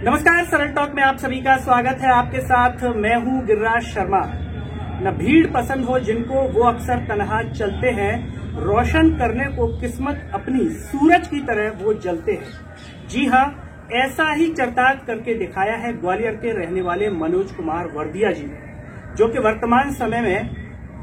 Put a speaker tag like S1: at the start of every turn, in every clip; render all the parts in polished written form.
S1: नमस्कार, सरल टॉक में आप सभी का स्वागत है। आपके साथ मैं हूं गिरिराज शर्मा। न भीड़ पसंद हो जिनको, वो अक्सर तन्हा चलते हैं। रोशन करने को किस्मत अपनी सूरज की तरह वो जलते हैं। जी हाँ, ऐसा ही चरितार्थ करके दिखाया है ग्वालियर के रहने वाले मनोज कुमार वर्दिया जी ने, जो कि वर्तमान समय में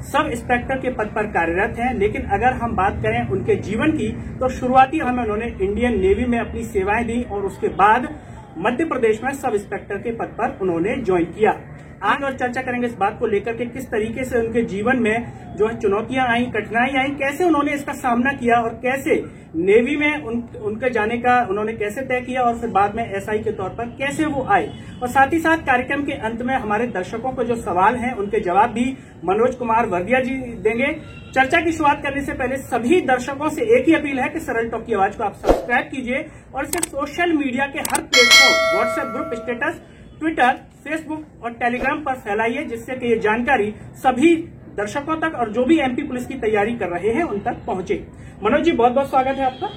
S1: सब इंस्पेक्टर के पद पर कार्यरत हैं। लेकिन अगर हम बात करें उनके जीवन की, तो शुरुआती हमें उन्होंने इंडियन नेवी में अपनी सेवाएं दी और उसके बाद मध्य प्रदेश में सब इंस्पेक्टर के पद पर उन्होंने ज्वाइन किया। आज और चर्चा करेंगे इस बात को लेकर के किस तरीके से उनके जीवन में जो है चुनौतियां आई, कठिनाई आई, कैसे उन्होंने इसका सामना किया और कैसे नेवी में उनके जाने का उन्होंने कैसे तय किया और फिर बाद में एसआई के तौर पर कैसे वो आए। और साथ ही साथ कार्यक्रम के अंत में हमारे दर्शकों को जो सवाल हैं उनके जवाब भी मनोज कुमार वर्दिया जी देंगे। चर्चा की शुरुआत करने से पहले सभी दर्शकों से एक ही अपील है कि सरल टॉक की आवाज को आप सब्सक्राइब कीजिए और इसे सोशल मीडिया के हर platform, WhatsApp group, status, Twitter, Facebook और टेलीग्राम पर फैलाइए, जिससे कि ये जानकारी सभी दर्शकों तक और जो भी एमपी पुलिस की तैयारी कर रहे हैं उन तक पहुंचे। मनोज जी, बहुत बहुत स्वागत है आपका।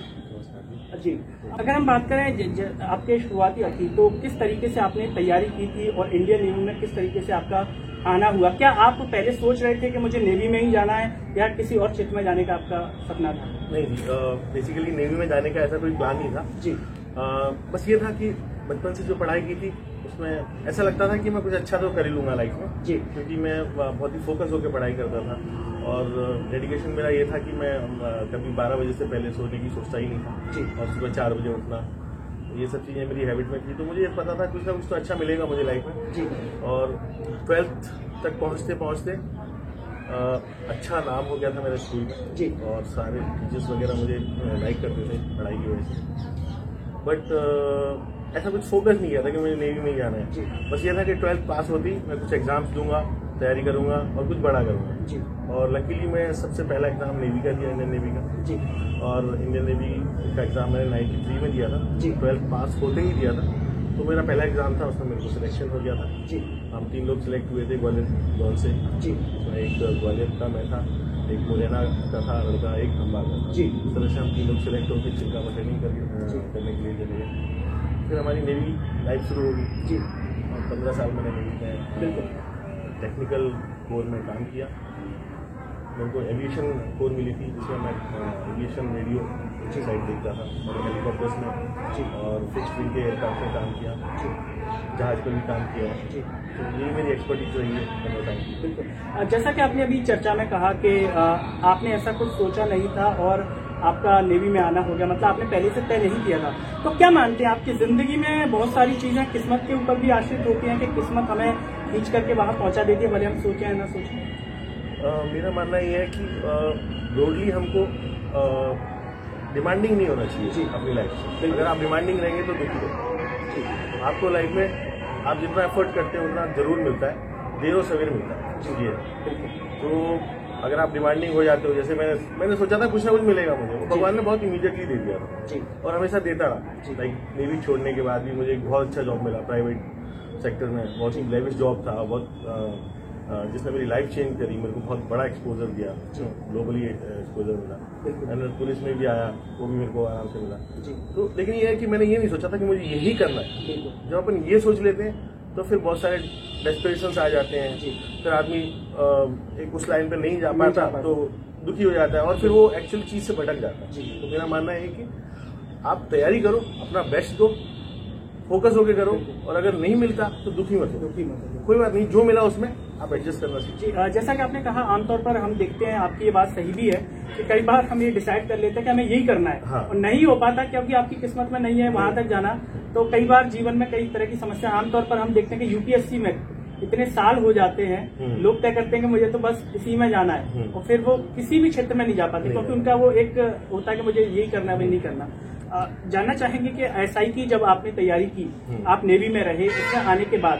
S1: जी, अगर हम बात करें आपके शुरुआती थी, तो किस तरीके से आपने तैयारी की थी और इंडियन नेवी में किस तरीके से आपका आना हुआ? क्या आप पहले सोच रहे थे कि मुझे नेवी में ही जाना है या किसी और क्षेत्र में जाने का आपका सपना था?
S2: नहीं, बेसिकली नेवी में जाने का ऐसा कोई प्लान नहीं था जी। बस ये था कि बचपन से जो पढ़ाई की थी उसमें ऐसा लगता था कि मैं कुछ अच्छा तो कर ही लूंगा लाइफ में जी, क्योंकि मैं बहुत ही फोकस होकर पढ़ाई करता था और डेडिकेशन मेरा ये था कि मैं कभी 12 बजे से पहले सोने की सोचता ही नहीं था जी, और सुबह 4 बजे उठना, ये सब चीजें मेरी हैबिट में थी। तो मुझे ये पता था कुछ ना कुछ तो अच्छा मिलेगा मुझे लाइफ में जी। और 12th तक पहुंचते पहुंचते अच्छा नाम हो गया था मेरे स्कूल में जी, और सारे टीचर्स वगैरह मुझे लाइक करते थे पढ़ाई की वजह से। बट ऐसा कुछ फोकस नहीं किया था कि मुझे नेवी में ही जाना है जी। बस ये था कि 12th पास होती मैं कुछ एग्जाम्स दूंगा, तैयारी करूंगा और कुछ बड़ा करूंगा जी। और लकीली मैं सबसे पहला एग्जाम नेवी का दिया, इंडियन नेवी का जी। और इंडियन नेवी का एग्जाम मैंने 93 में दिया था जी। 12th पास होते ही दिया था, तो मेरा पहला एग्जाम था, उसमें मेरे को सिलेक्शन हो गया था जी। हम 3 लोग सिलेक्ट हुए थे ग्वालियर जोन से जी। उसमें एक ग्वालियर का मैं था, एक मुरैना का था लड़का, एक खंबात का था जी। इस तरह से हम 3 लोग सिलेक्ट होकर चिल्का में ट्रेनिंग करने के लिए चले गए। फिर हमारी नेवी लाइफ शुरू होगी जी। और 15 साल मैंने नेवी में बिल्कुल टेक्निकल कोर में काम किया। मेरे को एविएशन कोर मिली थी, जिसमें मैं एविएशन रेडियो साइड देखता था और हेलीकॉप्टर्स में जी। और फिक्स विंग के एयरक्राफ्ट में काम किया जी, जहाज पर भी काम किया जी। तो यही मेरी एक्सपर्टीज रही है 15 साल की।
S1: बिल्कुल, जैसा कि आपने अभी चर्चा में कहा कि आपने ऐसा कुछ सोचा नहीं था और आपका नेवी में आना हो गया, मतलब आपने पहले से तय नहीं किया था। तो क्या मानते हैं, आपकी जिंदगी में बहुत सारी चीजें किस्मत के ऊपर भी आश्रित होती हैं कि किस्मत हमें खींच करके वहां पहुंचा देती है, भले हम सोचें या ना सोचें?
S2: मेरा मानना ये है कि ब्रॉडली हमको डिमांडिंग नहीं होना चाहिए जी अपनी लाइफ से। अगर आप डिमांडिंग रहेंगे तो दुखी हो। आपको लाइफ में आप जितना एफर्ट करते हैं उतना जरूर मिलता है, देर और सवेर मिलता है जी। तो अगर आप डिमांडिंग हो जाते हो, जैसे मैंने सोचा था कुछ ना कुछ मिलेगा मुझे, वो भगवान ने बहुत इमीडिएटली दे दिया था जी। और हमेशा देता रहा। लाइक नेवी छोड़ने के बाद भी मुझे एक बहुत अच्छा जॉब मिला प्राइवेट सेक्टर में, बहुत ही लेविश जॉब था, बहुत जिसने मेरी लाइफ चेंज करी, मेरे को बहुत बड़ा एक्सपोजर दिया, ग्लोबली एक्सपोजर मिला। एंड पुलिस में भी आया, वो भी मेरे को आराम से मिला जी। तो लेकिन ये है कि मैंने ये नहीं सोचा था कि मुझे यही करना है। जब अपन ये सोच लेते हैं तो फिर बहुत सारे डेस्परेशंस आ जाते हैं जी। फिर आदमी एक उस लाइन पे नहीं जा पाता तो दुखी हो जाता है और फिर वो एक्चुअल चीज से भटक जाता है जी। तो मेरा मानना है कि आप तैयारी करो, अपना बेस्ट दो, फोकस होकर करो, और अगर नहीं मिलता तो दुखी मत हो, कोई बात नहीं, जो मिला उसमें आप एडजस्ट करना सीखिए।
S1: जैसा कि आपने कहा, आमतौर पर हम देखते हैं, आपकी ये बात सही भी है कि कई बार हम ये डिसाइड कर लेते हैं कि हमें यही करना है हाँ। और नहीं हो पाता क्योंकि आपकी किस्मत में नहीं है वहां तक जाना। तो कई बार जीवन में कई तरह की समस्या, आमतौर पर हम देखते हैं कि यूपीएससी में इतने साल हो जाते हैं, लोग तय करते हैं कि मुझे तो बस इसी में जाना है और फिर वो किसी भी क्षेत्र में नहीं जा पाते क्योंकि उनका वो एक होता है कि मुझे यही करना है, नहीं करना। जानना चाहेंगे कि एसआई की जब आपने तैयारी की, आप नेवी में रहे, इसमें आने के बाद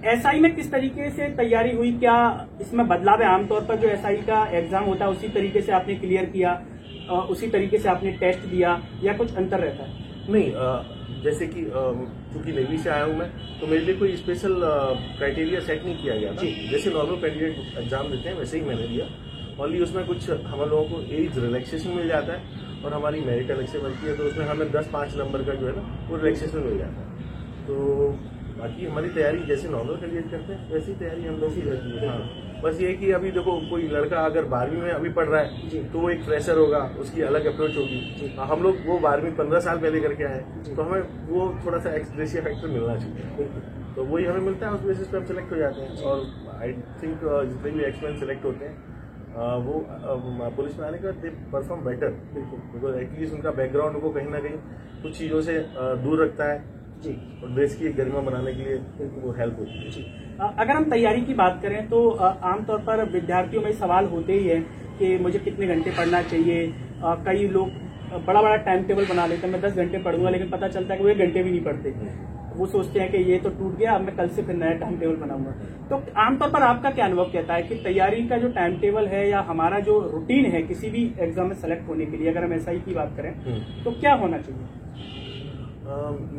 S1: एसआई में किस तरीके से तैयारी हुई? क्या इसमें बदलाव है? आमतौर पर जो एसआई का एग्जाम होता है उसी तरीके से आपने क्लियर किया, उसी तरीके से आपने टेस्ट दिया या कुछ अंतर रहता है?
S2: नहीं, जैसे कि क्योंकि नेवी से आया हूं मैं, तो मेरे लिए कोई स्पेशल क्राइटेरिया सेट नहीं किया गया था। जैसे नॉर्मल कैंडिडेट एग्जाम देते हैं वैसे ही मैंने दिया। ओनली उसमें कुछ हम लोगों को एज रिलैक्सेशन मिल जाता है और हमारी मेरिट अलग से बनती है, तो उसमें हमें 10-5 नंबर का जो है ना वो रिलैक्सेशन मिल जाता है। तो बाकी हमारी तैयारी जैसे नॉर्मल करियर करते हैं वैसी तैयारी हम लोग की रहती है। हाँ, बस ये कि अभी देखो कोई लड़का अगर 12वीं में अभी पढ़ रहा है तो वो एक फ्रेशर होगा, उसकी अलग अप्रोच होगी। हम लोग वो 12वीं 15 साल पहले करके आए, तो हमें वो थोड़ा सा एक्सप्रेसिव फैक्टर मिलना चाहिए, तो वही हमें मिलता है, उस बेसिस पे हम सिलेक्ट हो जाते हैं। और आई थिंक जितने भी एक्समेन सिलेक्ट होते हैं वो पुलिस में आने के बाद they perform better, because at least उनका बैकग्राउंड उनको कहीं ना कहीं कुछ चीज़ों से दूर रखता है जी, और देश की एक गरिमा बनाने के लिए वो हेल्प होती है जी।
S1: अगर हम तैयारी की बात करें तो आमतौर पर विद्यार्थियों में सवाल होते ही है कि मुझे कितने घंटे पढ़ना चाहिए। कई लोग बड़ा टाइम टेबल बना लेते हैं, मैं 10 घंटे पढ़ूंगा, लेकिन पता चलता है कि वो 1 घंटे भी नहीं पढ़ते। वो सोचते हैं कि ये तो टूट गया, अब मैं कल से फिर नया टाइम टेबल बनाऊंगा। तो आमतौर पर आपका क्या अनुभव कहता है कि तैयारी का जो टाइम टेबल है या हमारा जो रूटीन है किसी भी एग्जाम में सेलेक्ट होने के लिए, अगर हम SI की बात करें तो क्या होना चाहिए?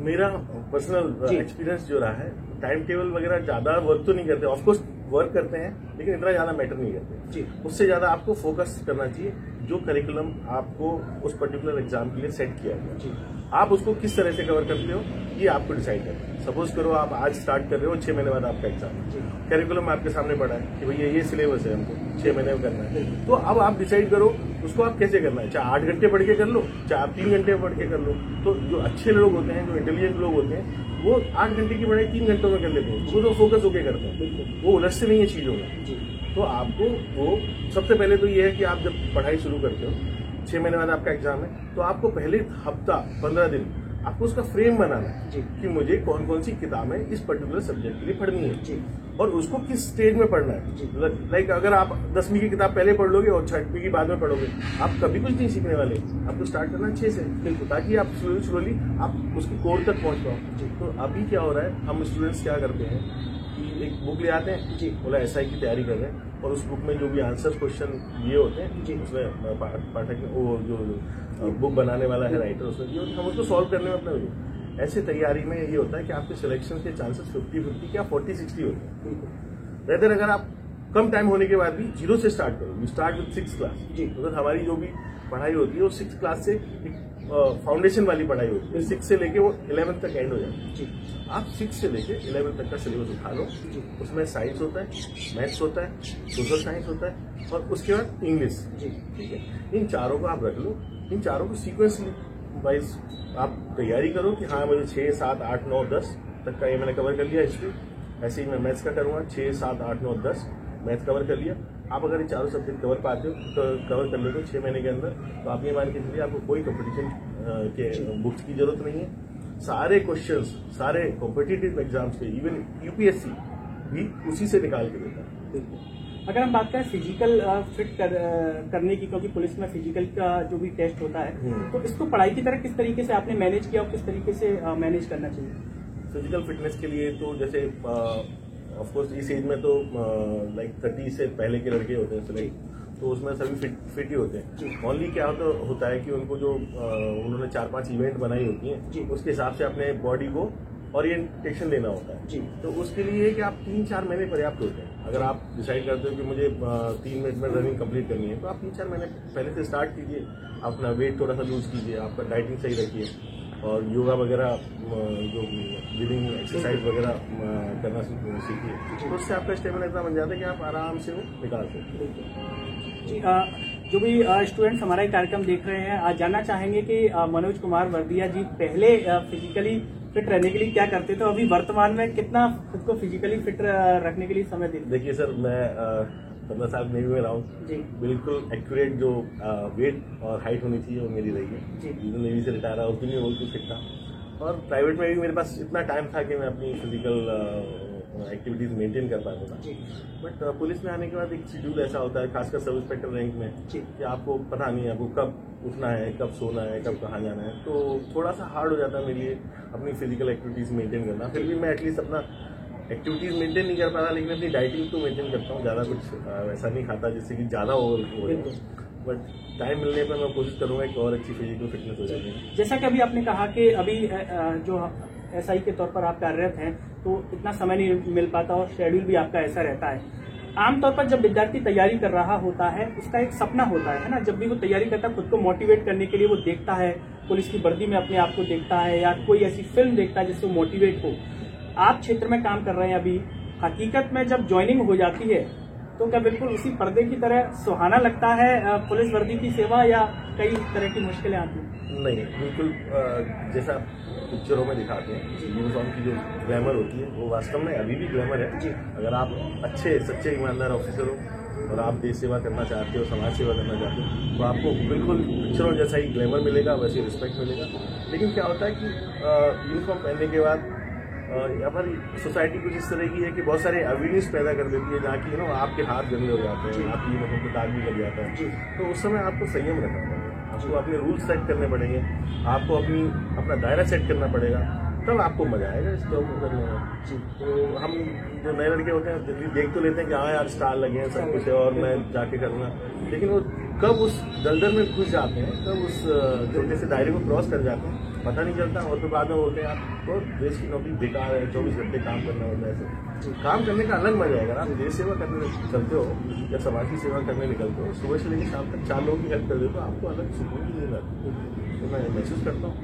S2: मेरा पर्सनल एक्सपीरियंस जो रहा है, टाइम टेबल वगैरह ज्यादा वर्क तो नहीं करते, ऑफकोर्स वर्क करते हैं, लेकिन इतना ज्यादा मैटर नहीं करते जी। उससे ज्यादा आपको फोकस करना चाहिए जो करिकुलम आपको उस पर्टिकुलर एग्जाम के लिए सेट किया गया जी, आप उसको किस तरह से कवर करते हो ये आपको डिसाइड करना है। सपोज करो आप आज स्टार्ट कर रहे हो, 6 महीने बाद आपका एग्जाम है, करिकुलम आपके सामने पड़ा है कि भैया ये सिलेबस है, हमको 6 महीने में करना है, तो अब आप डिसाइड करो उसको आप कैसे करना है। चाहे 8 घंटे पढ़ के कर लो, चाहे आप 3 घंटे पढ़ के कर लो। तो जो अच्छे लोग होते हैं, जो इंटेलिजेंट लोग होते हैं, वो 8 घंटे की पढ़ाई 3 घंटों में कर लेते हैं, वो तो फोकस होके करते हैं, वो उलझते नहीं है चीजों में। तो आपको वो सबसे पहले तो ये है कि आप जब पढ़ाई शुरू करते हो, 6 महीने बाद आपका एग्जाम है, तो आपको पहले हफ्ता 15 दिन आपको उसका फ्रेम बनाना है कि मुझे कौन कौन सी किताबें इस पर्टिकुलर सब्जेक्ट के लिए पढ़नी है और उसको किस स्टेज में पढ़ना है। लाइक अगर आप 10वीं की किताब पहले पढ़ लोगे और 6वीं की बाद में पढ़ोगे, आप कभी कुछ नहीं सीखने वाले। आपको स्टार्ट करना 6 से, ताकि आप स्लोली आप उसके कोर तक पहुंच पाओ। तो अभी क्या हो रहा है, हम स्टूडेंट्स क्या करते हैं कि एक बुक ले आते हैं जी, बोला SI की तैयारी कर रहे हैं, और उस बुक में जो भी आंसर क्वेश्चन ये होते हैं जी, उसमें पाठक वो जो बुक बनाने वाला है राइटर, उसमें हम उसको सॉल्व करने में अपना ऐसे तैयारी में ये होता है कि आपके सिलेक्शन के चांसेस 50-50 क्या 40-60 होते हैं। रेदर अगर आप कम टाइम होने के बाद भी 0 से स्टार्ट करो, you start with 6th class जी, मतलब हमारी जो भी पढ़ाई होती है वो 6th क्लास से फाउंडेशन वाली पढ़ाई होती है, 6 से लेके वो 11th तक एंड हो जाती है। आप 6 से लेके 11th तक का सिलेबस उठा लो, उसमें साइंस होता है, मैथ्स होता है, सोशल साइंस होता है, और उसके बाद इंग्लिश जी, ठीक है। इन चारों को आप रख लो, इन चारों को सीक्वेंस वाइज आप तैयारी करो कि हाँ मुझे 6, 7, 8, 9, 10 तक का ये मैंने कवर कर लिया हिस्ट्री। ऐसे ही मैं मैथ्स का करूँगा, 6, 7, 8, 9, 10 मैथ्स कवर कर लिया। आप अगर ये चारों सब्जेक्ट कवर पाते हो तो कवर कर लेते हो 6 महीने के अंदर, तो आप ये मान के चलिए आपको कोई कंपटीशन के बुक्स की जरूरत नहीं है। सारे क्वेश्चंस सारे कॉम्पिटिटिव एग्जाम्स के, इवन UPSC भी उसी से निकाल के देता है।
S1: अगर हम बात करें फिजिकल फिट करने की, क्योंकि पुलिस में फिजिकल का जो भी टेस्ट होता है, तो इसको पढ़ाई की तरह किस तरीके से आपने मैनेज किया और किस तरीके से मैनेज करना चाहिए?
S2: फिजिकल फिटनेस के लिए तो जैसे ऑफकोर्स इस एज में तो लाइक 30 से पहले के लड़के होते हैं सिलेक्ट, तो उसमें सभी फिट ही होते हैं। ओनली क्या होता है कि उनको जो उन्होंने 4-5 इवेंट बनाई होती हैं, उसके हिसाब से अपने बॉडी को ओरिएंटेशन देना होता है जी। तो उसके लिए कि आप 3-4 महीने पर्याप्त होते हैं। अगर आप डिसाइड करते हो कि मुझे 3 मिनट में रनिंग कंप्लीट करनी है, तो आप 3-4 महीने पहले से स्टार्ट कीजिए, अपना वेट थोड़ा सा लूज कीजिए, आपका डाइटिंग सही रखिए, और योगा वगैरह जो ब्रीदिंग एक्सरसाइज वगैरह करना सीखिए, तो उससे आपका स्टेमिना इतना बन जाता है कि आप आराम से वो निकाल सकते हैं
S1: जी। जो भी स्टूडेंट्स हमारा कार्यक्रम देख रहे हैं, आज जानना चाहेंगे कि मनोज कुमार वर्दिया जी पहले फिजिकली फिट रहने के लिए क्या करते थे, अभी वर्तमान में कितना खुद को फिजिकली फिट रखने के लिए समय देते?
S2: देखिए सर, मैं 15 साल नेवी में रहा हूँ जी, बिल्कुल एक्यूरेट जो वेट और हाइट होनी चाहिए वो मेरी रही है जी। नेवी से रिटायर हुआ उस दिन भी बिल्कुल फिट था, और प्राइवेट में भी मेरे पास इतना टाइम था कि मैं अपनी फिजिकल एक्टिविटीज मेंटेन कर पाता था। बट पुलिस में आने के बाद एक शेड्यूल ऐसा होता है, खासकर सब इंस्पेक्टर रैंक में, कि आपको पता नहीं है आपको कब उठना है, कब सोना है, कब कहाँ जाना है, तो थोड़ा सा हार्ड हो जाता है मेरे लिए अपनी फिजिकल एक्टिविटीज मेंटेन करना। फिर भी मैं एटलीस्ट अपना एक्टिविटीज मेंटेन नहीं कर पाता, लेकिन अपनी डाइटिंग तो मेंटेन करता हूँ। ज़्यादा कुछ वैसा नहीं खाता जिससे कि ज़्यादा ओवर हो जाए, बट टाइम मिलने पर मैं कोशिश करूँगा कि और अच्छी फिजिकल फिटनेस हो जाए।
S1: जैसा कि अभी आपने कहा कि अभी जो SI के तौर पर आप कार्यरत हैं, तो इतना समय नहीं मिल पाता और शेड्यूल भी आपका ऐसा रहता है। आमतौर पर जब विद्यार्थी तैयारी कर रहा होता है, उसका एक सपना होता है ना, जब भी वो तैयारी करता है खुद को मोटिवेट करने के लिए वो देखता है, पुलिस की वर्दी में अपने आप को देखता है, या कोई ऐसी फिल्म देखता है जिससे वो मोटिवेट हो। आप क्षेत्र में काम कर रहे हैं अभी, हकीकत में जब ज्वाइनिंग हो जाती है तो क्या बिल्कुल उसी पर्दे की तरह सुहाना लगता है पुलिस वर्दी की सेवा, या कई तरह की मुश्किलें आती हैं?
S2: नहीं, बिल्कुल जैसा पिक्चरों में दिखाते हैं यूनिफॉर्म की जो ग्लैमर होती है वो वास्तव में अभी भी ग्लैमर है जी। अगर आप अच्छे सच्चे ईमानदार ऑफिसर हो और आप देश सेवा करना चाहते हो, समाज सेवा करना चाहते हो, तो आपको बिल्कुल पिक्चरों जैसा ही ग्लैमर मिलेगा, वैसे रिस्पेक्ट मिलेगा। लेकिन क्या होता है कि यूनिफॉर्म पहनने के बाद हमारी सोसाइटी कुछ इस तरह की है कि बहुत सारे अवेयरनेस पैदा कर देती है, जहाँ की आपके हाथ गंदे हो जाते हैं, आपकी यूनिफॉर्म को दाग भी लग जाता है, तो उस समय आपको संयम रखना पड़ेगा, आपको अपने रूल्स सेट करने पड़ेंगे, आपको अपना दायरा सेट करना पड़ेगा, तब आपको मजा आएगा इस जॉब को करने में। तो हम जो नए लड़के होते हैं जल्दी देख तो लेते हैं कि हाँ यार स्टार लगे हैं, सब कुछ है और मैं जाके करूँगा, लेकिन वो कब उस दलदल में घुस जाते हैं, कब उस छोटे से दायरे को क्रॉस कर जाते हैं पता नहीं चलता, और फिर बाद में बोलते हैं आप तो देश की नौकरी बेकार है, 24 घंटे काम करना होता है। ऐसे काम करने का अलग मजा है। अगर आप देश सेवा करने चलते हो या समाज की सेवा करने निकलते हो, सुबह से लेकर शाम तक 4 लोगों की हेल्प कर देते हो, आपको अलग सुकून की नींद आती है। तो मैं महसूस करता हूँ।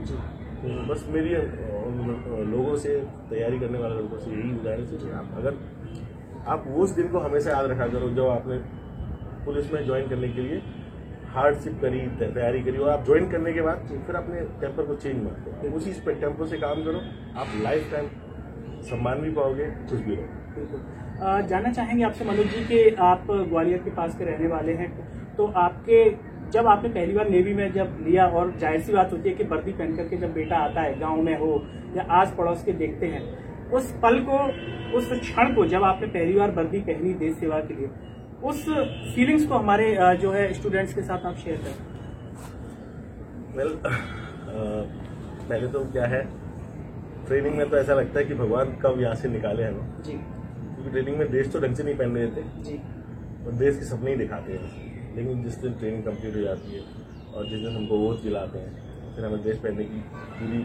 S2: तो बस मेरी लोगों से, तैयारी करने वाले लोगों से यही गुजारिश है कि आप अगर आप उस दिन को हमेशा याद रखा करो जब आपने पुलिस में ज्वाइन करने के लिए हार्डशिप करी, तैयारी करी, और आप ज्वाइन करने के बाद फिर अपने टेम्पर को चेंज मत करो, उसी टेम्पर से काम करो, आप लाइफ टाइम सम्मान भी पाओगे, कुछ भी रहो।
S1: जानना चाहेंगे आपसे मनोज जी कि आप ग्वालियर के पास के रहने वाले हैं, तो आपके जब आपने पहली बार नेवी में जब लिया, और जाहिर सी बात होती है कि वर्दी पहन करके जब बेटा आता है, गांव में हो या आस पड़ोस के देखते हैं, उस पल को, उस क्षण को जब आपने पहली बार वर्दी पहनी देश सेवा के लिए, उस फीलिंग्स को हमारे जो है स्टूडेंट्स के साथ आप शेयर करें।
S2: वेल, पहले तो क्या है, ट्रेनिंग में तो ऐसा लगता है कि भगवान कब यहाँ से निकाले हमें जी, क्योंकि ट्रेनिंग में देश तो ढंग से नहीं पहन रहे थे जी, और देश के सपने ही दिखाते हैं। लेकिन जिस दिन ट्रेनिंग कंप्लीट हो जाती है और जिस दिन हमको वोट दिलाते हैं, फिर हमें देश पहनने की पूरी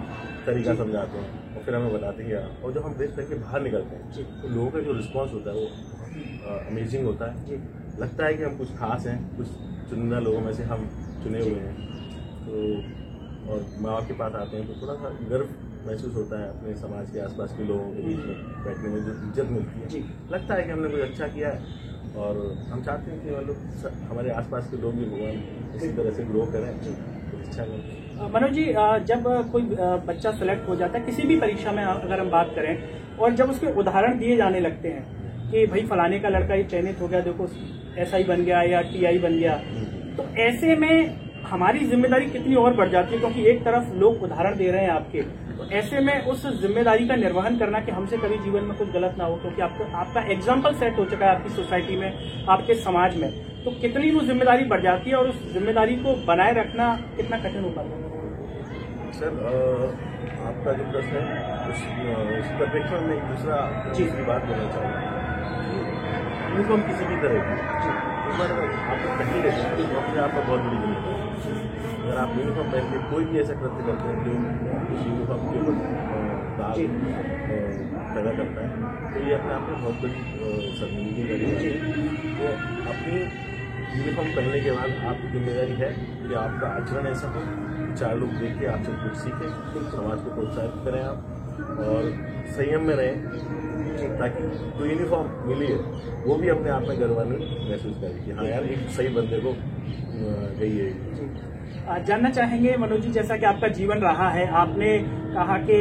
S2: तरीका समझाते हैं और फिर हमें बताते हैं, और जब हम देश पहन के बाहर निकलते हैं तो लोगों का जो रिस्पॉन्स होता है वो अमेजिंग होता है। लगता है कि हम कुछ खास हैं, कुछ चुनिंदा लोगों में से हम चुने हुए हैं। तो और माँ बाप के पास आते हैं तो थोड़ा सा गर्व महसूस होता है अपने समाज के आसपास के लोगों के बीच में बैठने में, जो इज्जत मिलती है, लगता है कि हमने कुछ अच्छा किया है, और हम चाहते हैं कि मतलब हमारे आसपास के लोग भी भगवान इसी तरह से ग्रो करें, कुछ अच्छा करें।
S1: मनोज जी, जब कोई बच्चा सेलेक्ट हो जाता है किसी भी परीक्षा में, अगर हम बात करें, और जब उसके उदाहरण दिए जाने लगते हैं कि भाई फलाने का लड़का ये चयनित हो गया, देखो SI बन गया या TI बन गया, तो ऐसे में हमारी जिम्मेदारी कितनी और बढ़ जाती है, क्योंकि एक तरफ लोग उदाहरण दे रहे हैं आपके, तो ऐसे में उस जिम्मेदारी का निर्वहन करना कि हमसे कभी जीवन में कुछ गलत ना हो, क्योंकि आपका एग्जाम्पल सेट हो चुका है आपकी सोसाइटी में, आपके समाज में, तो कितनी वो जिम्मेदारी बढ़ जाती है और उस जिम्मेदारी को बनाए रखना कितना कठिन हो पाता है?
S2: सर, आपका जो प्रश्न है उसकी परिप्रेक्ष्य में एक दूसरी बात बोलना चाहूँगा। यूनिफॉर्म किसी भी तरह की, पर आपको कहीं रहते हैं तो अपने आप में बहुत बड़ी जिम्मेदारी है। अगर आप यूनिफॉर्म पहन के कोई भी ऐसा कृत्य करते हैं जो उस यूनिफॉर्म के ऊपर दाग पैदा करता है, तो ये अपने आप में बहुत बड़ी शर्मिंदगी करेगी। तो अपनी यूनिफॉर्म पहनने के बाद आपकी जिम्मेदारी है कि आपका आचरण ऐसा हो, 4 लोग देख के आपसे कुछ सीखें, समाज को प्रोत्साहित करें आप, और संयम में रहें, ताकि जो यूनिफॉर्म मिली है वो भी अपने आप में गर्वान्वित महसूस करे कि हाँ यार एक सही बंदे को गई है।
S1: जानना चाहेंगे मनोज जी, जैसा कि आपका जीवन रहा है, आपने कहा कि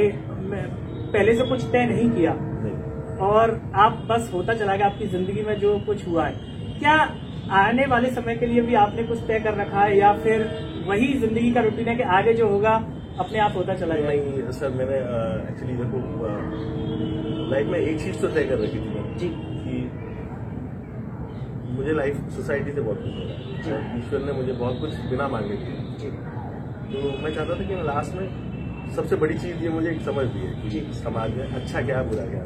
S1: पहले से कुछ तय नहीं किया और आप बस होता चला गया, आपकी जिंदगी में जो कुछ हुआ है, क्या आने वाले समय के लिए भी आपने कुछ तय कर रखा है, या फिर वही जिंदगी का रूटीन है कि आगे जो होगा अपने आप होता चला जाएगा?
S2: नहीं सर, मैंने एक्चुअली देखो लाइफ में एक चीज तो तय कर रखी थी जी, कि मुझे लाइफ सोसाइटी से बहुत कुछ मिला है, ईश्वर ने मुझे बहुत कुछ बिना मांगे दिया, तो मैं चाहता था कि मैं लास्ट में सबसे बड़ी चीज ये मुझे एक समझ दी है कि समाज में अच्छा क्या बुरा क्या,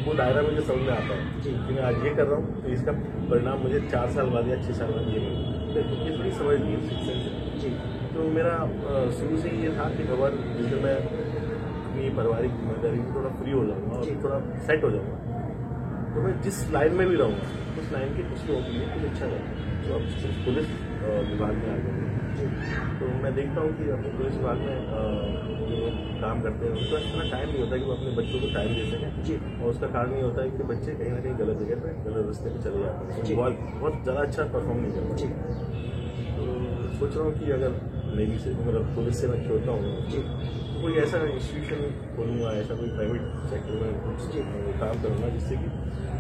S2: वो दायरा मुझे समझ में आता है कि मैं आज ये कर रहा हूँ तो इसका परिणाम मुझे 4 साल बाद या 6 साल बाद ये मिलेगा, ये थोड़ी समझ दी है। तो मेरा शुरू से ही ये था कि भगवान जैसे मैं अपनी पारिवारिक जिम्मेदारी में थोड़ा फ्री हो जाऊँगा और थोड़ा सेट हो जाऊँगा, तो मैं जिस लाइन में भी रहूँगा उस लाइन की कुछ लोगों के लिए कुछ अच्छा रहेगा। तो अब सिर्फ पुलिस विभाग में आ गए। तो मैं देखता हूँ कि अपने पुलिस विभाग में जो लोग काम करते हैं उनको इतना टाइम नहीं होता कि वो अपने बच्चों को टाइम दे सकें, और उसका कारण ये होता है कि बच्चे कहीं ना कहीं गलत जगह पर गलत रास्ते पर चले जाते हैं, बहुत ज़्यादा अच्छा परफॉर्म नहीं कर पाते। तो सोच रहा हूँ कि अगर नेवी से मतलब पुलिस से मैं छोड़ता हूँ तो कोई ऐसा इंस्टीट्यूशन खोलूँगा, ऐसा कोई प्राइवेट सेक्टर में कुछ काम करूँगा जिससे कि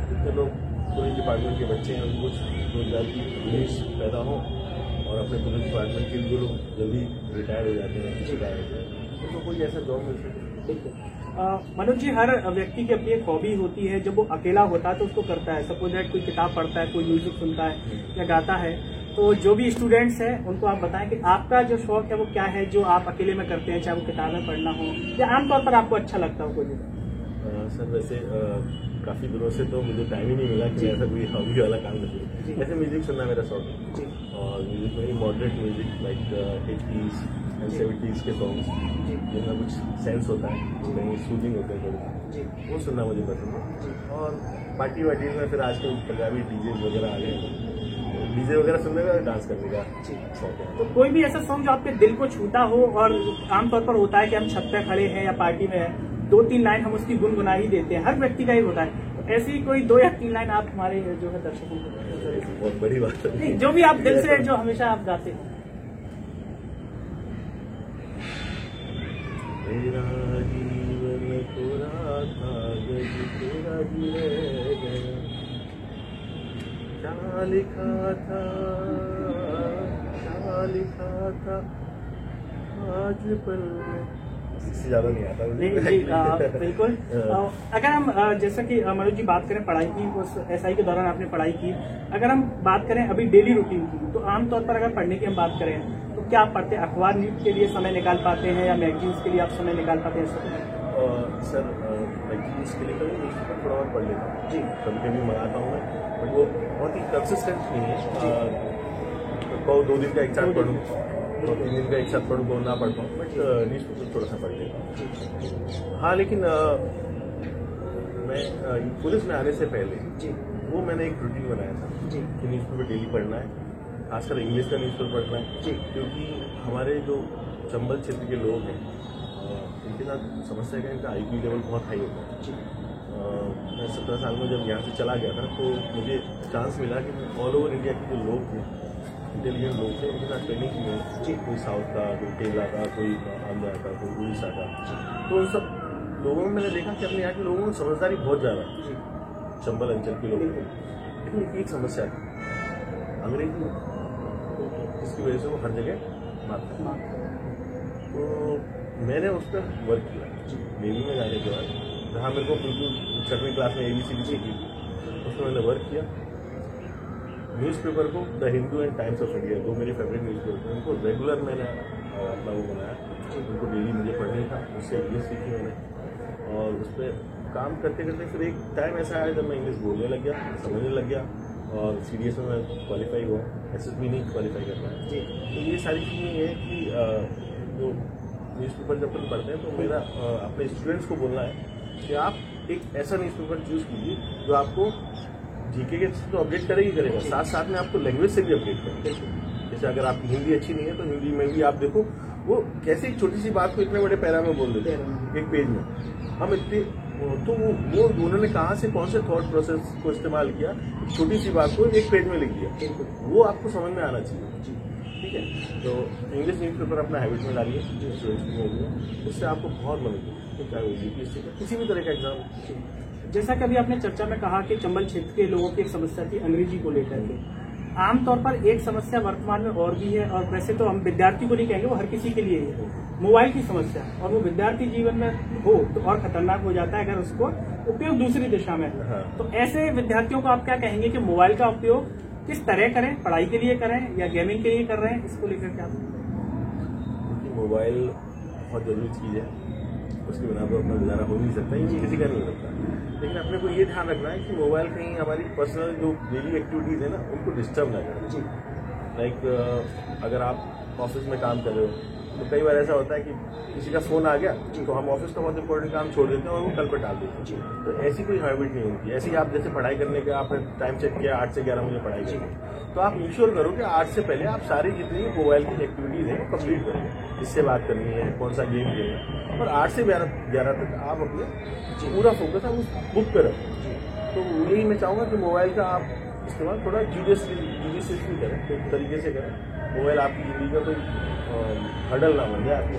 S2: जितने लोग पुलिस डिपार्टमेंट के बच्चे हैं उनको कुछ रोजगार की उम्मीद पैदा हो, और अपने पुलिस डिपार्टमेंट के जो लोग जल्दी रिटायर हो जाते हैं रिटायर होते हैं तो कोई ऐसा जॉब मिल सके।
S1: बिल्कुल मनोज जी, हर व्यक्ति की अपनी एक हॉबी होती है, जब वो अकेला होता है तो उसको करता है। सपोज दैट कोई किताब पढ़ता है, कोई म्यूजिक सुनता है या गाता है। तो जो भी स्टूडेंट्स हैं उनको आप बताएं कि आपका जो शौक है वो क्या है जो आप अकेले में करते हैं, चाहे वो किताबें पढ़ना हो या आमतौर पर आपको अच्छा लगता हो कोई।
S2: सर वैसे काफ़ी दिनों से तो मुझे टाइम ही नहीं मिला कि ऐसा कोई हॉबी वाला काम करूँ। ऐसे म्यूजिक सुनना मेरा शौक है, और म्यूजिक में moderate music like 80s and 70s के सॉन्ग्स जिनमें कुछ सेंस होता है, कहीं सूदिंग होते हैं थोड़ी, वो सुनना मुझे पसंद है। और पार्टी वार्टी में फिर आजकल पंजाबी डीजे वगैरह आ गए, डीजे वगैरह सुनने का डांस करने का शौक है।
S1: तो कोई भी ऐसा सॉन्ग जो आपके दिल को छूता हो, और आमतौर पर होता है कि हम छत पे खड़े हैं या पार्टी में हैं, 2-3 लाइन हम उसकी गुनगुना ही देते हैं, हर व्यक्ति का ही होता है। तो ऐसी कोई 2 या 3 लाइन आप हमारे जो है दर्शकों को,
S2: बहुत बड़ी बात है,
S1: नहीं जो भी आप दिल से जो हमेशा आप गाते हैं।
S2: तेरा जीवन पूरा था, तेरा जी रह गया, क्या लिखा था आज पर इससे ज्यादा नहीं आता।
S1: नहीं बिल्कुल। अगर हम जैसा कि मनोज जी बात करें पढ़ाई की, उस SI के दौरान आपने पढ़ाई की, अगर हम बात करें अभी डेली रूटीन की, तो आमतौर पर अगर पढ़ने की हम बात करें तो क्या आप पढ़ते हैं? अखबार न्यूज के लिए समय निकाल पाते हैं या मैगजीन्स के लिए आप समय निकाल पाते हैं?
S2: सर मैगजीन्स के लिए कभी न्यूज़पेपर थोड़ा और पढ़ लेता हूँ जी, कभी कभी मंगाता हूँ मैं, बट वो बहुत ही कंसिस्टेंट नहीं है। तो 2 दिन का एक साथ पढ़ूँ, 2-3 दिन का एक साथ पढ़ूँ, तो ना पढ़ पाऊँ, बट न्यूज़पेपर थोड़ा सा पढ़ लेता हूँ। हाँ, लेकिन मैं पुलिस में आने से पहले जी वो मैंने एक रूटीन बनाया था जी कि न्यूज़पेपर डेली पढ़ना है, खासकर इंग्लिश का न्यूज़पेपर पढ़ना है जी, क्योंकि हमारे जो चंबल क्षेत्र के लोग हैं इनके साथ समस्या है, इनका IQ लेवल बहुत हाई होता है जी। मैं 17 साल में जब यहाँ से चला गया था तो मुझे चांस मिला कि मैं ऑल ओवर इंडिया के जो लोग थे, इंटेलिजेंट लोग थे, उनके साथ ट्रेनिंग की है जी। कोई साउथ का, कोई केरला का, कोई आंध्रा का, कोई उड़ीसा का, तो उन सब लोगों में मैंने देखा कि अपने यहाँ के लोगों में समझदारी बहुत ज़्यादा है, चंबल अंचल के लोगों को। लेकिन एक समस्या थी अंग्रेजी, जिसकी वजह से वो हर जगह मारते। तो मैंने उस पर वर्क किया नेवी में जाने के बाद, जहाँ मेरे को बिल्कुल 6वीं क्लास में ABCD सीखी, उसमें मैंने वर्क किया। न्यूज़पेपर को the Hindu and times of India, दो मेरे फेवरेट न्यूज़पेपर, उनको रेगुलर मैंने अपना वो बनाया, उनको डेली मुझे पढ़ने था, उससे इंग्लिश सीखी मैंने, और उस पर काम करते करते फिर एक टाइम ऐसा आया जब मैं इंग्लिश बोलने लग गया, समझने लग गया, और CDS में मैं क्वालिफाई हुआ, SSB नहीं क्वालिफाई कर पाया जी। तो ये सारी चीज़ें ये हैं कि जो न्यूज़पेपर जब तक पढ़ते हैं तो मेरा अपने स्टूडेंट्स को बोलना है कि आप एक ऐसा न्यूज़पेपर चूज़ कीजिए जो आपको GK के तो अपडेट करेगा, साथ साथ में आपको लैंग्वेज से भी अपडेट करेगा। जैसे अगर आपकी हिंदी अच्छी नहीं है तो हिंदी में भी आप देखो वो कैसे एक छोटी सी बात को इतने बड़े पैरा में बोल देते हैं एक पेज में, हम इतने, तो वो उन्होंने कहाँ से कौन से थॉट प्रोसेस को इस्तेमाल किया, छोटी सी बात को एक पेज में लिख दिया, वो आपको समझ में आना चाहिए। ठीक है, तो इंग्लिश न्यूज़पेपर अपना हैबिट में डालिए, उससे आपको बहुत मदद मिलेगी, चाहे वो UPSC का किसी भी तरह का एग्जाम।
S1: जैसा कि अभी आपने चर्चा में कहा कि चंबल क्षेत्र के लोगों की एक समस्या थी अंग्रेजी को लेकर के, आमतौर पर एक समस्या वर्तमान में और भी है, और वैसे तो हम विद्यार्थी को नहीं कहेंगे, वो हर किसी के लिए है, मोबाइल की समस्या, और वो विद्यार्थी जीवन में हो तो और खतरनाक हो जाता है अगर उसको उपयोग दूसरी दिशा में है।
S2: हाँ।
S1: तो ऐसे विद्यार्थियों को आप क्या कहेंगे कि मोबाइल का उपयोग किस तरह करें, पढ़ाई के लिए करें या गेमिंग के लिए कर रहे हैं, इसको लेकर क्या?
S2: मोबाइल बहुत जरूरी चीज़ है, उसके बिना तो अपना गुजारा हो नहीं सकता, ये किसी का नहीं हो सकता, लेकिन अपने को ये ध्यान रखना है कि मोबाइल कहीं हमारी पर्सनल जो डेली एक्टिविटीज़ है ना उनको डिस्टर्ब ना करें जी। लाइक अगर आप ऑफिस में काम कर रहे हो तो कई बार ऐसा होता है कि किसी का फोन आ गया तो हम ऑफिस का बहुत इंपॉर्टेंट काम छोड़ देते हैं और वो कल पर टाल देते हैं। तो ऐसी कोई हैबिट नहीं होती। ऐसी आप जैसे पढ़ाई करने के आपने टाइम सेट किया 8 से 11 मुझे पढ़ाई की, तो आप इंश्योर करो कि 8 से पहले आप सारी जितनी मोबाइल की एक्टिविटीज है वो कम्प्लीट करें, किससे बात करनी है, कौन सा गेम खेलना है, और 8 से 11 तक आप अपने पूरा फोकस आप उस बुक पर रखें। तो यही मैं चाहूँगा कि मोबाइल का आप इस्तेमाल थोड़ा जूडिशियसली करें, तो तरीके से करें। मोबाइल आपकी जिंदगी का कोई हडल ना बन जाए आपकी।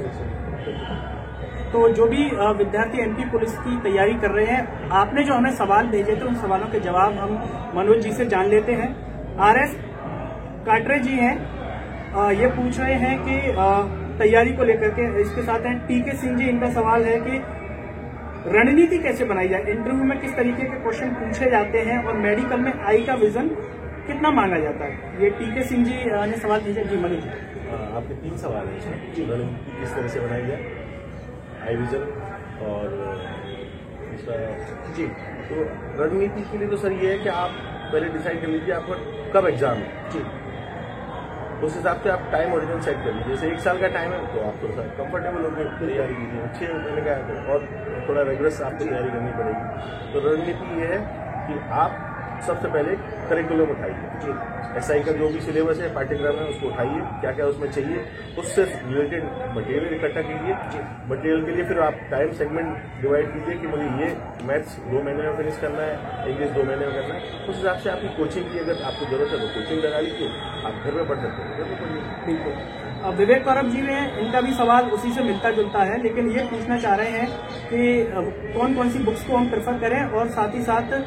S1: तो जो भी विद्यार्थी एमपी पुलिस की तैयारी कर रहे हैं, आपने जो हमें सवाल भेजे थे उन सवालों के जवाब हम मनोज जी से जान लेते हैं। RS काटरे जी हैं, ये पूछ रहे हैं कि तैयारी को लेकर के, इसके साथ हैं TK सिंह जी, इनका सवाल है कि रणनीति कैसे बनाई जाए, इंटरव्यू में किस तरीके के क्वेश्चन पूछे जाते हैं और मेडिकल में आई का विजन कितना मांगा जाता है। ये TK सिंह जी ने सवाल भेजा। जी मनोज जी,
S2: आपके 3 सवाल हैं इसमें। रणनीति किस तरह से बनाई जाए, आई विजन और दूसरा जी। तो रणनीति के लिए तो सर ये है कि आप पहले डिसाइड कर लीजिए आपका कब एग्जाम है जी। उस हिसाब से आप टाइम ओरिजिनल सेट कर लीजिए। जैसे 1 साल का टाइम है तो आप थोड़ा सा कंफर्टेबल होकर तैयारी कीजिए। 6 महीने का है और थोड़ा रेगुलर आपको तैयारी करनी पड़ेगी। तो रणनीति ये है कि आप सबसे पहले करिकुलम उठाइए जी। SI का जो भी सिलेबस है, पाठ्यक्रम है, उसको उठाइए, क्या क्या उसमें चाहिए, उससे रिलेटेड मटेरियल इकट्ठा कीजिए जी। मटेरियल के लिए फिर आप टाइम सेगमेंट डिवाइड कीजिए कि मुझे ये मैथ्स 2 महीने में फिनिश करना है, इंग्लिश 2 महीने में करना है। उस हिसाब से आपकी कोचिंग की अगर आपको जरूरत है तो कोचिंग लगा लीजिए, आप घर में पढ़ सकते हैं, घर में पढ़िए।
S1: बिल्कुल। विवेक गौरव जी ने, इनका भी सवाल उसी से मिलता जुलता है, लेकिन ये पूछना चाह रहे हैं कि कौन कौन सी बुक्स को हम प्रेफर करें और साथ ही साथ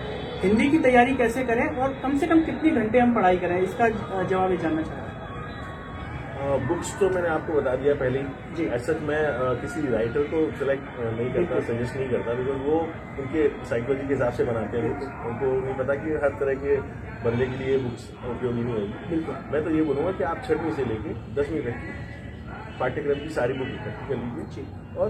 S1: हिंदी की तैयारी कैसे करें और कम से कम कितने घंटे हम पढ़ाई करें, इसका जवाब जानना चाह रहे हैं।
S2: बुक्स तो मैंने आपको बता दिया पहले ही जी। ऐसा मैं किसी राइटर को सिलेक्ट नहीं करता, सजेस्ट नहीं करता, बिकॉज वो उनके साइकोलॉजी के हिसाब से बनाते हैं। उनको नहीं पता कि हर तरह के बंदे के लिए बुक्स उपयोगी नहीं होगी। बिल्कुल, मैं तो ये बोलूँगा कि आप 6वीं से लेके 10वीं तक की पाठ्यक्रम की सारी बुक इकट्ठी कर लीजिए और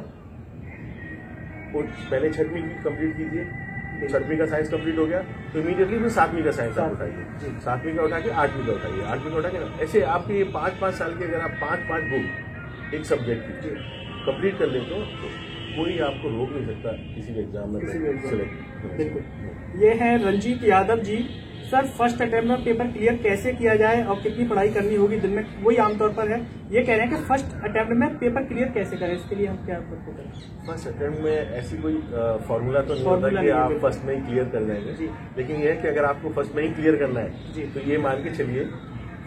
S2: पहले 6वीं की कंप्लीट कीजिए। 6वीं का साइंस कंप्लीट हो गया तो इमीडिएटली फिर 7वीं का साइंस आप उठाइए, 7वीं का उठा के 8वीं का उठाइए, 8वीं का उठा के ऐसे आपके ये 5-5 साल के अगर आप 5-5 बुक एक सब्जेक्ट की कंप्लीट कर लेते हो तो कोई आपको रोक नहीं सकता किसी भी एग्जाम में सिलेक्ट।
S1: बिल्कुल। ये है Ranjit Yadav ji. Sir, first attempt में पेपर क्लियर कैसे किया जाए और कितनी पढ़ाई करनी होगी दिन में, वही आमतौर पर है। ये कह रहे हैं कि फर्स्ट अटेम्प्ट में पेपर क्लियर कैसे करें, इसके लिए हम क्या करें।
S2: फर्स्ट अटेम्प्ट में ऐसी कोई फॉर्मूला तो नहीं होता कि आप फर्स्ट में ही क्लियर कर जाएंगे, लेकिन ये है कि अगर आपको फर्स्ट में ही क्लियर करना है तो ये मान के चलिए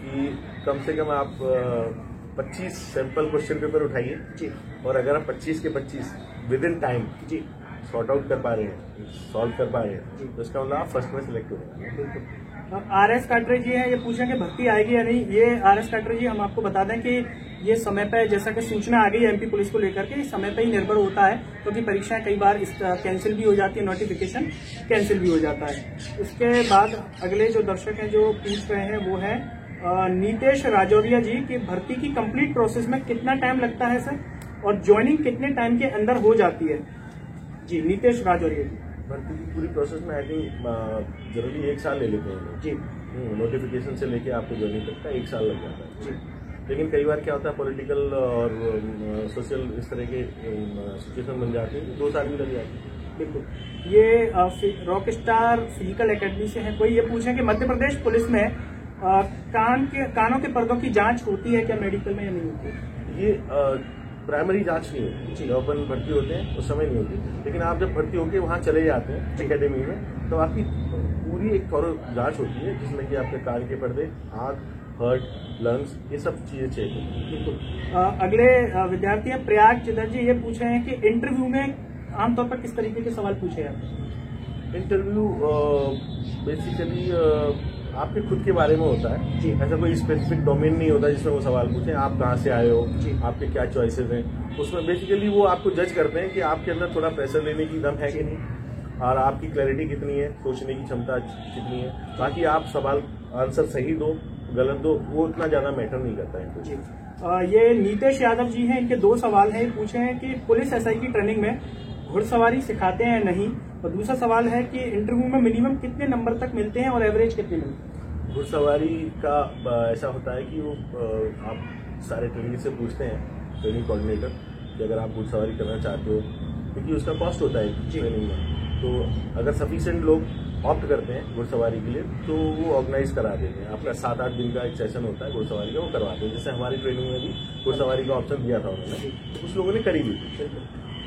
S2: कि कम से कम आप 25 सैंपल क्वेश्चन पेपर उठाइए और अगर आप 25 के 25 with in time sort out कर पा रहे हैं, सॉल्व कर पा रहे हैं, तो इसका मतलब आप फर्स्ट में सिलेक्ट हो गए।
S1: RS काटरे जी हैं, ये पूछें कि भर्ती आएगी या नहीं। ये RS काटरे जी, हम आपको बता दें कि ये समय पे, जैसा कि सूचना आ गई एमपी पुलिस को लेकर के, समय पे ही निर्भर होता है, क्योंकि परीक्षाएं कई बार कैंसिल भी हो जाती है, नोटिफिकेशन कैंसिल भी हो जाता है। उसके बाद अगले जो दर्शक हैं जो पूछ रहे हैं वो है नीतेश राजौरिया जी की भर्ती की कंप्लीट प्रोसेस में कितना टाइम लगता है सर, और ज्वाइनिंग कितने टाइम के अंदर हो जाती है। जी, नीतेश राजौरिया जी।
S2: भर्ती की पूरी प्रोसेस में आई थिंक जनरली 1 साल ले लेते हैं जी। नोटिफिकेशन से लेके आपको ज्वाइनिंग तक का 1 साल लग जाता है जी। लेकिन कई बार क्या होता है, पॉलिटिकल और सोशल इस तरह के सिचुएशन बन जाते हैं, 2 साल भी लग जाते हैं।
S1: बिल्कुल। ये रॉक स्टार फिजिकल एकेडमी से है कोई, ये पूछे कि मध्य प्रदेश पुलिस में कानों के पर्दों की जांच होती है क्या मेडिकल में या नहीं होती?
S2: ये प्राइमरी जांच नहीं होती, जब अपन भर्ती होते हैं उस समय नहीं होती, लेकिन आप जब भर्ती होकर वहाँ चले जाते हैं एकेडमी में तो आपकी पूरी एक थोरो जांच होती है जिसमें कि आपके कान के पर्दे, आँख, हार्ट, लंग्स, ये सब चीजें चेक होती हैं।
S1: बिल्कुल। अगले विद्यार्थी हैं प्रयाग चिदर जी, ये पूछ रहे हैं कि इंटरव्यू में आमतौर पर किस तरीके के सवाल पूछे जाते हैं?
S2: इंटरव्यू बेसिकली आपके खुद के बारे में होता है जी। ऐसा कोई स्पेसिफिक डोमेन नहीं होता जिसमें वो सवाल पूछें, आप कहाँ से आए हो, आपके क्या चॉइसेस हैं। उसमें बेसिकली वो आपको जज करते हैं कि आपके अंदर थोड़ा प्रेशर लेने की दम है कि नहीं और आपकी क्लैरिटी कितनी है, सोचने की क्षमता कितनी है। बाकी आप सवाल आंसर सही दो गलत दो, वो इतना ज्यादा मैटर नहीं करता है जी।
S1: ये नीतेश यादव जी हैं, इनके 2 सवाल हैं। पूछे हैं कि पुलिस SI की ट्रेनिंग में घुड़सवारी सिखाते हैं नहीं, और दूसरा सवाल है कि इंटरव्यू में मिनिमम कितने नंबर तक मिलते हैं और एवरेज कितने मिलते हैं?
S2: घुड़सवारी का ऐसा होता है कि वो आप सारे ट्रेनिंग से पूछते हैं ट्रेनिंग कोऑर्डिनेटर कि अगर आप घुड़सवारी करना चाहते हो, क्योंकि उसका कॉस्ट होता है ट्रेनिंग में, तो अगर सफिशिएंट लोग ऑप्ट करते हैं घुड़सवारी के लिए तो वो ऑर्गेनाइज करा देते हैं। आपका 7-8 दिन का एक सेशन होता है घुड़सवारी का, वो करवाते हैं। जैसे हमारी ट्रेनिंग में भी घुड़सवारी का ऑप्शन दिया था उन्होंने, कुछ लोगों ने करी भी थी,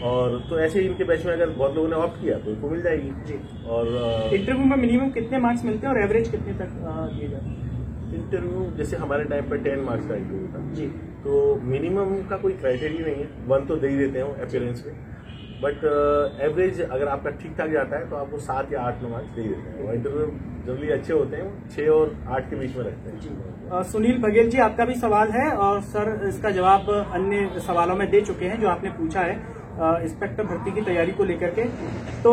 S2: और तो ऐसे ही इनके बैच में अगर बहुत लोगों ने ऑप्ट किया तो उनको मिल जाएगी जी। और
S1: इंटरव्यू में मिनिमम कितने मार्क्स मिलते हैं और एवरेज कितने तक दिए जाते हैं?
S2: इंटरव्यू जैसे हमारे टाइम पर 10 मार्क्स का इंटरव्यू था
S1: जी,
S2: तो मिनिमम का कोई क्राइटेरिया नहीं है, 1 तो दे ही देते हैं अपीयरेंस में, बट एवरेज अगर आपका ठीक ठाक जाता है तो आपको 7 या 8 मार्क्स दे ही देते हैं। और इंटरव्यू जनरली अच्छे होते हैं, 6 और 8 के बीच में रखते हैं।
S1: सुनील बघेल जी, आपका भी सवाल है और सर इसका जवाब अन्य सवालों में दे चुके हैं जो आपने पूछा है इंस्पेक्टर भर्ती की तैयारी को लेकर के। तो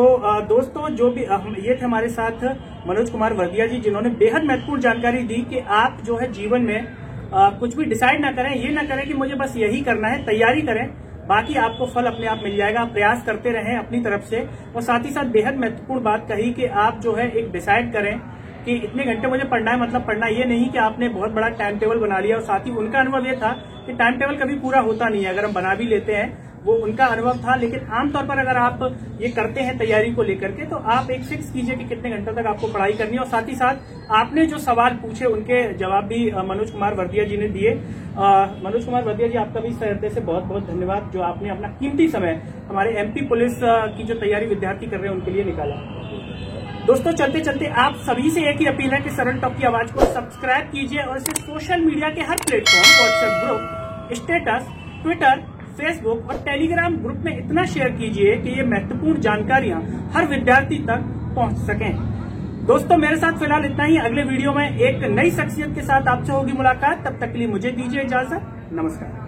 S1: दोस्तों, जो भी ये थे हमारे साथ मनोज कुमार वर्दिया जी, जिन्होंने बेहद महत्वपूर्ण जानकारी दी कि आप जो है जीवन में कुछ भी डिसाइड ना करें, ये ना करें कि मुझे बस यही करना है, तैयारी करें, बाकी आपको फल अपने आप मिल जाएगा। प्रयास करते रहें अपनी तरफ से। और साथ ही साथ बेहद महत्वपूर्ण बात कही कि आप जो है एक डिसाइड करें कि इतने घंटे मुझे पढ़ना है, मतलब पढ़ना ये नहीं कि आपने बहुत बड़ा टाइम टेबल बना लिया। और साथ ही उनका अनुभव ये था कि टाइम टेबल कभी पूरा होता नहीं है, अगर हम बना भी लेते हैं, वो उनका अनुभव था। लेकिन आमतौर पर अगर आप ये करते हैं तैयारी को लेकर के, तो आप एक फिक्स कीजिए कि कितने घंटे तक आपको पढ़ाई करनी है। और साथ ही साथ आपने जो सवाल पूछे उनके जवाब भी मनोज कुमार वर्दिया जी ने दिए। मनोज कुमार वर्दिया जी, आपका भी इस हृदय से बहुत बहुत धन्यवाद, जो आपने अपना कीमती समय हमारे एमपी पुलिस की जो तैयारी विद्यार्थी कर रहे हैं उनके लिए निकाला। दोस्तों, चलते चलते आप सभी से एक ही अपील है कि सरल टॉक की आवाज को सब्सक्राइब कीजिए और इसे सोशल मीडिया के हर platform, WhatsApp group, status, Twitter, Facebook और टेलीग्राम ग्रुप में इतना शेयर कीजिए कि ये महत्वपूर्ण जानकारियां हर विद्यार्थी तक पहुंच सकें। दोस्तों, मेरे साथ फिलहाल इतना ही। अगले वीडियो में एक नई शख्सियत के साथ आपसे होगी मुलाकात। तब तक के लिए मुझे दीजिए इजाजत। नमस्कार।